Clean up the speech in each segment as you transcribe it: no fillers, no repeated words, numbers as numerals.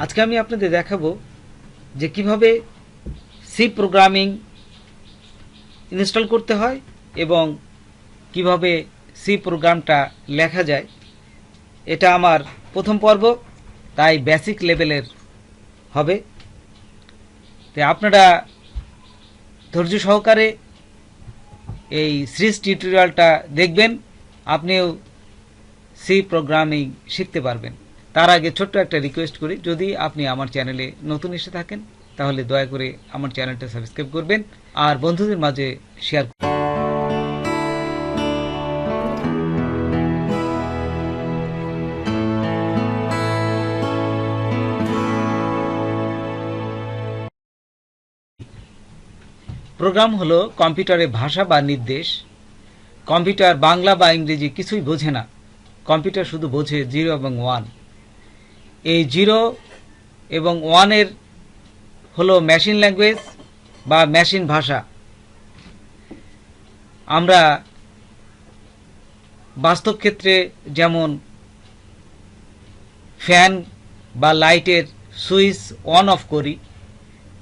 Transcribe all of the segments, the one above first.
আজকে আমি আপনাদের দেখাবো যে কিভাবে সি প্রোগ্রামিং ইনস্টল করতে হয় এবং কিভাবে সি প্রোগ্রামটা লেখা যায়। এটা আমার প্রথম পর্ব, তাই বেসিক লেভেলের হবে। তো আপনারা ধৈর্য সহকারে এই সিরিজ টিউটোরিয়ালটা দেখবেন, আপনিও সি প্রোগ্রামিং শিখতে পারবেন। তার আগে ছোট্ট একটা রিকোয়েস্ট করি, যদি আপনি আমার চ্যানেলে নতুন এসে থাকেন তাহলে দয়া করে আমার চ্যানেলটা সাবস্ক্রাইব করবেন আর বন্ধুদের মাঝে শেয়ার করবেন। প্রোগ্রাম হলো কম্পিউটারের ভাষা বা নির্দেশ। কম্পিউটার বাংলা বা ইংরেজি কিছুই বোঝে না, কম্পিউটার শুধু বোঝে 0 এবং 1। এই 0 এবং 1 এর হলো মেশিন ল্যাঙ্গুয়েজ বা মেশিন ভাষা। আমরা বাস্তব ক্ষেত্রে যেমন ফ্যান বা লাইটের সুইচ অন অফ করি,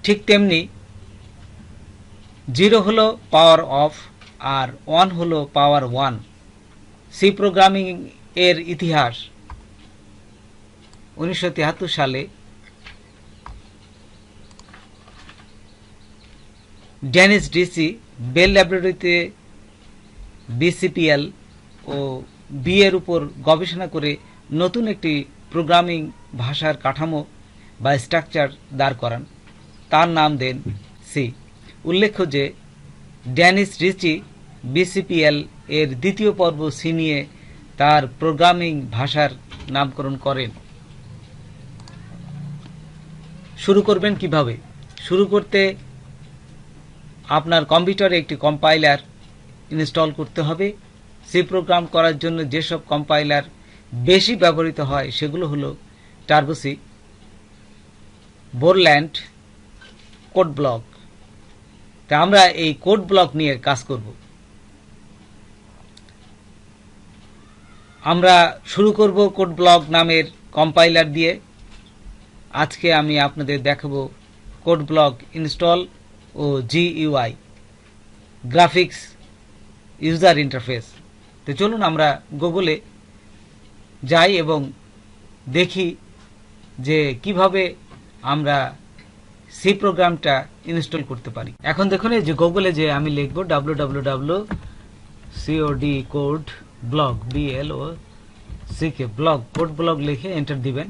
ঠিক তেমনি 0 হলো পাওয়ার অফ আর 1 হলো পাওয়ার 1। সি প্রোগ্রামিং এর ইতিহাস 1973 সালে ডেনিস ডিসি বেল ল্যাবরেটরিতে বিসিপিএল ও বি এর উপর গবেষণা করে নতুন একটি প্রোগ্রামিং ভাষার কাঠামো বা স্ট্রাকচার দাঁড় করান। তার নাম দেন সি। উল্লেখ্য যে ডেনিস ডিসি বিসিপিএল এর দ্বিতীয় পর্ব সি নিয়ে তার প্রোগ্রামিং ভাষার নামকরণ করেন। শুরু করবেন কিভাবে? শুরু করতে আপনার কম্পিউটারে একটি কম্পাইলার ইনস্টল করতে হবে। সি প্রোগ্রাম করার জন্য যেসব কম্পাইলার বেশি ব্যবহৃত হয় সেগুলো হলো টার্বোসি, বোরল্যান্ড, কোড ব্লক। তা আমরা এই কোড ব্লক নিয়ে কাজ করব। আমরা শুরু করব কোড ব্লক নামের কম্পাইলার দিয়ে। আজকে আমি আপনাদের দেখাবো কোড ব্লক ইনস্টল ও জিইউআই, গ্রাফিক্স ইউজার ইন্টারফেস। তো চলুন আমরা গুগলে যাই এবং দেখি যে কিভাবে আমরা সি প্রোগ্রামটা ইনস্টল করতে পারি। এখন দেখুন এই যে গুগলে যে আমি লিখব www.codblog ব্লগ কোড ব্লগ লিখে এন্টার দিবেন।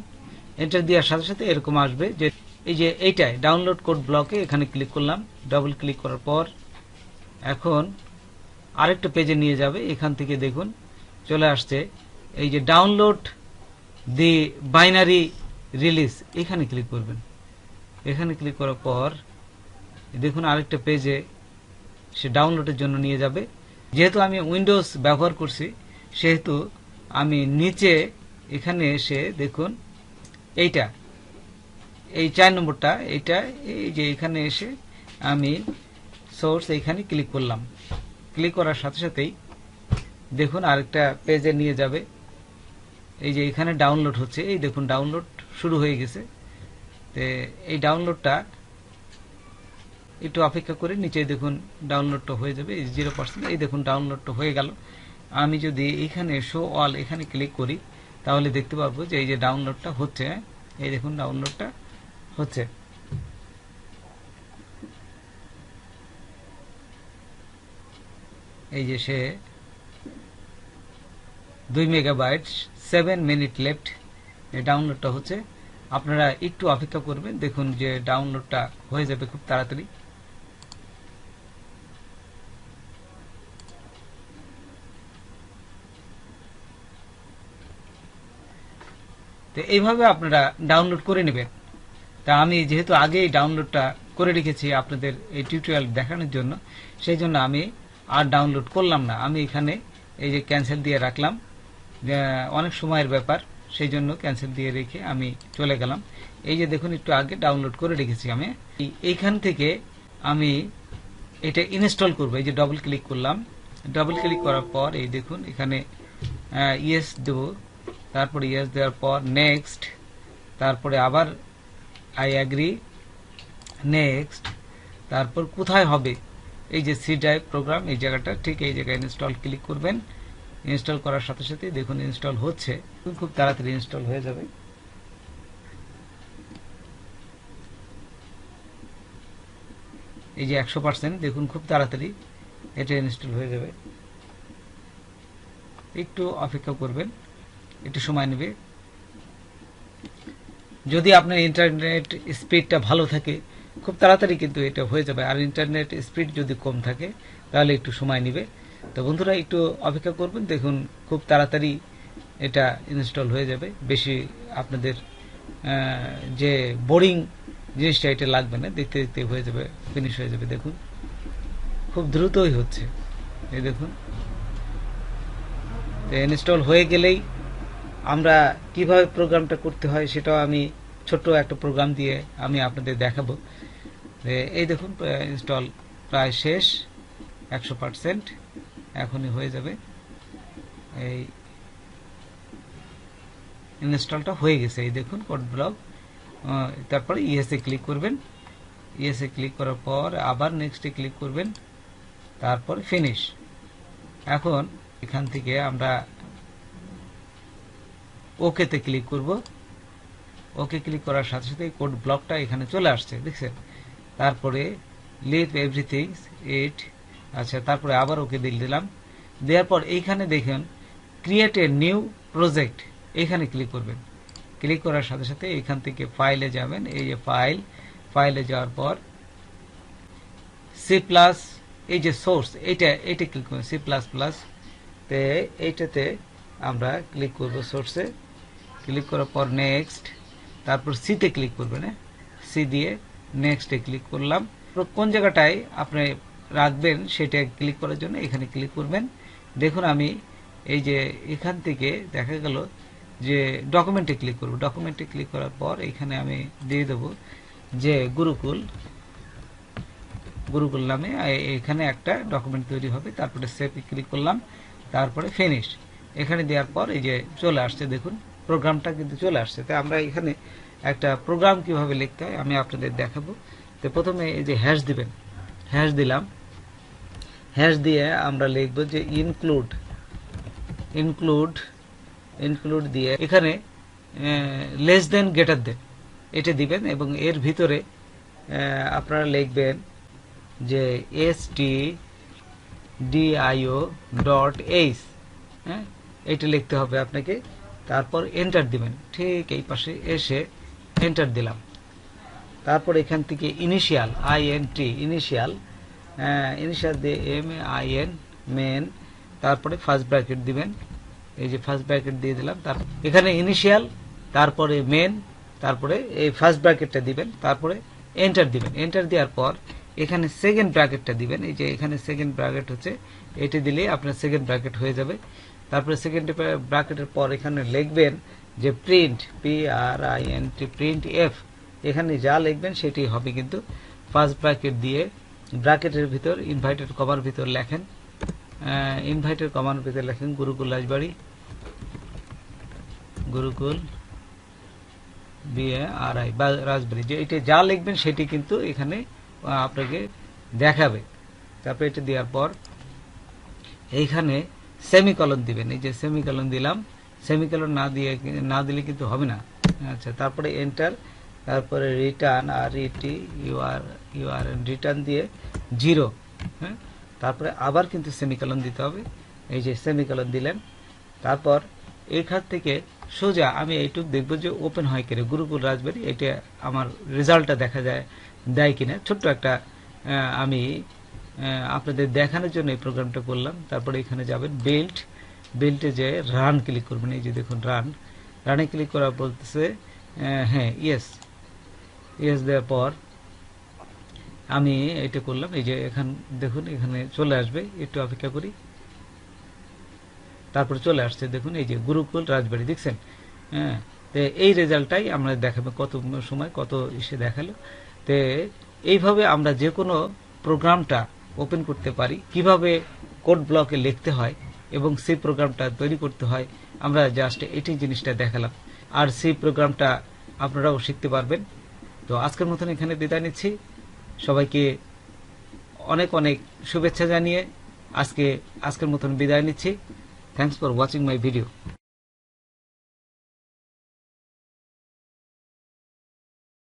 এন্টার দেওয়ার সাথে সাথে এরকম আসবে যে এই যে এইটাই ডাউনলোড কোড ব্লকে এখানে ক্লিক করলাম। ডাবল ক্লিক করার পর এখন আরেকটা পেজে নিয়ে যাবে। এখান থেকে দেখুন চলে আসছে এই যে ডাউনলোড দি বাইনারি রিলিজ, এখানে ক্লিক করবেন। এখানে ক্লিক করার পর দেখুন আরেকটা পেজে সে ডাউনলোডের জন্য নিয়ে যাবে। যেহেতু আমি উইন্ডোজ ব্যবহার করছি সেহেতু আমি নিচে এখানে এসে দেখুন এইটা এই 4 নম্বরটা, এইটা এই যে এখানে এসে আমি সোর্স এইখানে ক্লিক করলাম। ক্লিক করার সাথে সাথেই দেখুন আরেকটা পেজে নিয়ে যাবে। এই যে এখানে ডাউনলোড হচ্ছে, এই দেখুন ডাউনলোড শুরু হয়ে গেছে। তো এই ডাউনলোডটা একটু অপেক্ষা করে নিচে দেখুন ডাউনলোডটা হয়ে যাবে 0%। এই দেখুন ডাউনলোডটা হয়ে গেল। আমি যদি এখানে শো অল এখানে ক্লিক করি তাহলে দেখতে পারবো যে এই যে ডাউনলোডটা হচ্ছে। এই দেখুন ডাউনলোডটা হচ্ছে। এই যে সে 2 মেগাবাইট 7 মিনিট লেফট, এই ডাউনলোডটা হচ্ছে। আপনারা একটু অপেক্ষা করবেন, দেখুন যে ডাউনলোডটা হয়ে যাবে খুব তাড়াতাড়ি। তো এইভাবে আপনারা ডাউনলোড করে নেবেন। তা আমি যেহেতু আগেই ডাউনলোডটা করে রেখেছি আপনাদের এই টিউটোরিয়াল দেখানোর জন্য, সেই জন্য আমি আর ডাউনলোড করলাম না। আমি এখানে এই যে ক্যান্সেল দিয়ে রাখলাম, অনেক সময়ের ব্যাপার, সেই জন্য ক্যান্সেল দিয়ে রেখে আমি চলে গেলাম। এই যে দেখুন একটু আগে ডাউনলোড করে রেখেছি আমি। এইখান থেকে আমি এটা ইনস্টল করব। এই যে ডবল ক্লিক করলাম। ডবল ক্লিক করার পর এই দেখুন এখানে ইয়েস দেব, তারপরে ইয়েস দেওয়ার পর নেক্সট, তারপরে আবার আই অ্যাগ্রি, নেক্সট। তারপর কোথায় হবে, এই যে সি ড্রাইভ প্রোগ্রাম এই জায়গাটা, ঠিক এই জায়গায় ইনস্টল ক্লিক করবেন। ইনস্টল করার সাথে সাথে দেখুন ইনস্টল হচ্ছে, খুব তাড়াতাড়ি ইনস্টল হয়ে যাবে। এই যে 100%, দেখুন খুব তাড়াতাড়ি এটা ইনস্টল হয়ে যাবে। একটু অপেক্ষা করবেন, একটু সময় নেবে। যদি আপনার ইন্টারনেট স্পিডটা ভালো থাকে খুব তাড়াতাড়ি কিন্তু এটা হয়ে যাবে, আর ইন্টারনেট স্পিড যদি কম থাকে তাহলে একটু সময় নেবে। তো বন্ধুরা একটু অপেক্ষা করবেন, দেখুন খুব তাড়াতাড়ি এটা ইনস্টল হয়ে যাবে। বেশি আপনাদের যে বোরিং জিনিসটা এটা লাগবে না, দেখতে দেখতে হয়ে যাবে, ফিনিশ হয়ে যাবে। দেখুন খুব দ্রুতই হচ্ছে, এই দেখুন। ইনস্টল হয়ে গেলেই আমরা কিভাবে প্রোগ্রামটা করতে হয় সেটাও আমি ছোট্ট একটা প্রোগ্রাম দিয়ে আমি আপনাদের দেখাবো। এই দেখুন ইনস্টল প্রায় শেষ, 100%, এখনই হয়ে যাবে। এই ইনস্টলটা হয়ে গেছে, এই দেখুন কোড ব্লক। তারপরে ইএসএ ক্লিক করবেন, ইএসএ ক্লিক করার পর আবার নেক্সটে ক্লিক করবেন, তারপর ফিনিশ। এখন এখান থেকে আমরা ওকেতে ক্লিক করব। ওকে ক্লিক করার সাথে সাথে কোড ব্লকটা এখানে চলে আসছে, দেখছেন। তারপরে লিভ এভরিথিং ইট, আচ্ছা, তারপরে আবার ওকে দিলাম। দেওয়ার পর এইখানে দেখেন ক্রিয়েট এ নিউ প্রজেক্ট, এইখানে ক্লিক করবেন। ক্লিক করার সাথে সাথে এখান থেকে ফাইলে যাবেন, এই যে ফাইলে যাওয়ার পর সি প্লাস, এই যে সোর্স এইটা ক্লিক করবেন, সি প্লাস প্লাস। তে এইটাতে আমরা ক্লিক করব, সোর্সে ক্লিক করার পর নেক্সট, তারপর সিতে ক্লিক করবেন। সি দিয়ে নেক্সটে ক্লিক করলাম। কোন জায়গাটায় আপনি রাখবেন সেটা ক্লিক করার জন্য এখানে ক্লিক করবেন। দেখুন আমি এই যে এখান থেকে দেখা গেল যে ডকুমেন্টে ক্লিক করব। ডকুমেন্টে ক্লিক করার পর এখানে আমি দিয়ে দেব যে গুরুকুল নামে এখানে একটা ডকুমেন্ট তৈরি হবে। তারপরে সেভে ক্লিক করলাম, তারপরে ফিনিশ। এখানে দেওয়ার পর এই যে চলে আসছে, দেখুন প্রোগ্রামটা কিন্তু চলে আসছে। তো আমরা এখানে একটা প্রোগ্রাম কিভাবে লিখতে হয় আমি আপনাদের দেখাবো। তো প্রথমে এই যে হ্যাশ দিবেন, হ্যাশ দিলাম। হ্যাশ দিয়ে আমরা লিখব যে ইনক্লুড দিয়ে এখানে লেস দেন গ্রেটার দেন এটা দিবেন, এবং এর ভিতরে আপনারা লিখবেন যে stdio.h, হ্যাঁ, এটা লিখতে হবে আপনাকে। তারপর এন্টার দিবেন, ঠিক এই পাশে এসে এন্টার দিলাম। তারপর এখান থেকে ইনিশিয়াল ইনিশিয়াল দিয়ে MAIN মেন, তারপরে ফার্স্ট ব্র্যাকেট দিবেন, এই যে ফার্স্ট ব্র্যাকেট দিয়ে দিলাম। তারপর এখানে ইনিশিয়াল, তারপরে মেন, তারপরে এই ফার্স্ট ব্র্যাকেটটা দিবেন, তারপরে এন্টার দিবেন। এন্টার দেওয়ার পর এখানে সেকেন্ড ব্র্যাকেটটা দিবেন, এই যে এখানে সেকেন্ড ব্র্যাকেট হচ্ছে, এটি দিলে আপনার সেকেন্ড ব্র্যাকেট হয়ে যাবে। তারপরে সেকেন্ড ব্র্যাকেটের পর এখানে লিখবেন যে প্রিন্ট প্রিন্ট এফ, এখানে যা লিখবেন সেটি হবে। কিন্তু ফার্স্ট ব্র্যাকেট দিয়ে ব্র্যাকেটের ভিতর ইনভাইটেড কমার ভিতর লেখেন, গুরুকুল রাজবাড়ি, গুরুকুল BARI বা রাজবাড়ি, যে এটা যা লিখবেন সেটি কিন্তু এখানে আপনাকে দেখাবে। তারপর এটা দেওয়ার পর এইখানে সেমিকলন দিবেন, এই যে সেমিকলন দিলাম। সেমিকলন না দিলে কিন্তু হবে না। আচ্ছা, তারপরে এন্টার, তারপরে রিটার্ন রিটার্ন দিয়ে 0, হ্যাঁ, তারপরে আবার কিন্তু সেমিকলন দিতে হবে। এই যে সেমিকলন দিলেন। তারপর এখান থেকে সোজা আমি এইটুকু দেখব যে ওপেন হয় কিনা গুরুকুল রাজবাড়ি, এটা আমার রেজাল্টটা দেখা দেয় কিনা। ছোট্ট একটা আমি আপনাদের দেখানোর জন্য এই প্রোগ্রামটা করলাম। তারপরে এখানে যাবেন বিল্টে যে রান ক্লিক করবেন, এই যে দেখুন রানে ক্লিক করা বলতেছে হ্যাঁ ইয়েস দেওয়ার পর আমি এটা করলাম। এই যে এখান দেখুন এখানে চলে আসবে, একটু অপেক্ষা করি। তারপর চলে আসছে, দেখুন এই যে গুরুকুল রাজবাড়ি, দেখছেন। হ্যাঁ, তো এই রেজাল্টটাই আমরা দেখাবো, কত সময় কত ইসে দেখালো। তো এইভাবে আমরা যে কোনো প্রোগ্রামটা ওপেন করতে পারি, কিভাবে কোড ব্লকে লিখতে হয় এবং সি প্রোগ্রামটা তৈরি করতে হয়, আমরা জাস্ট এটি জিনিসটা দেখালাম। আর সি প্রোগ্রামটা আপনারাও শিখতে পারবেন। তো আজকের মতন এখানে বিদায় নিচ্ছি। সবাইকে অনেক অনেক শুভেচ্ছা জানিয়ে আজকের মতন বিদায় নিচ্ছি। Thanks for watching my video.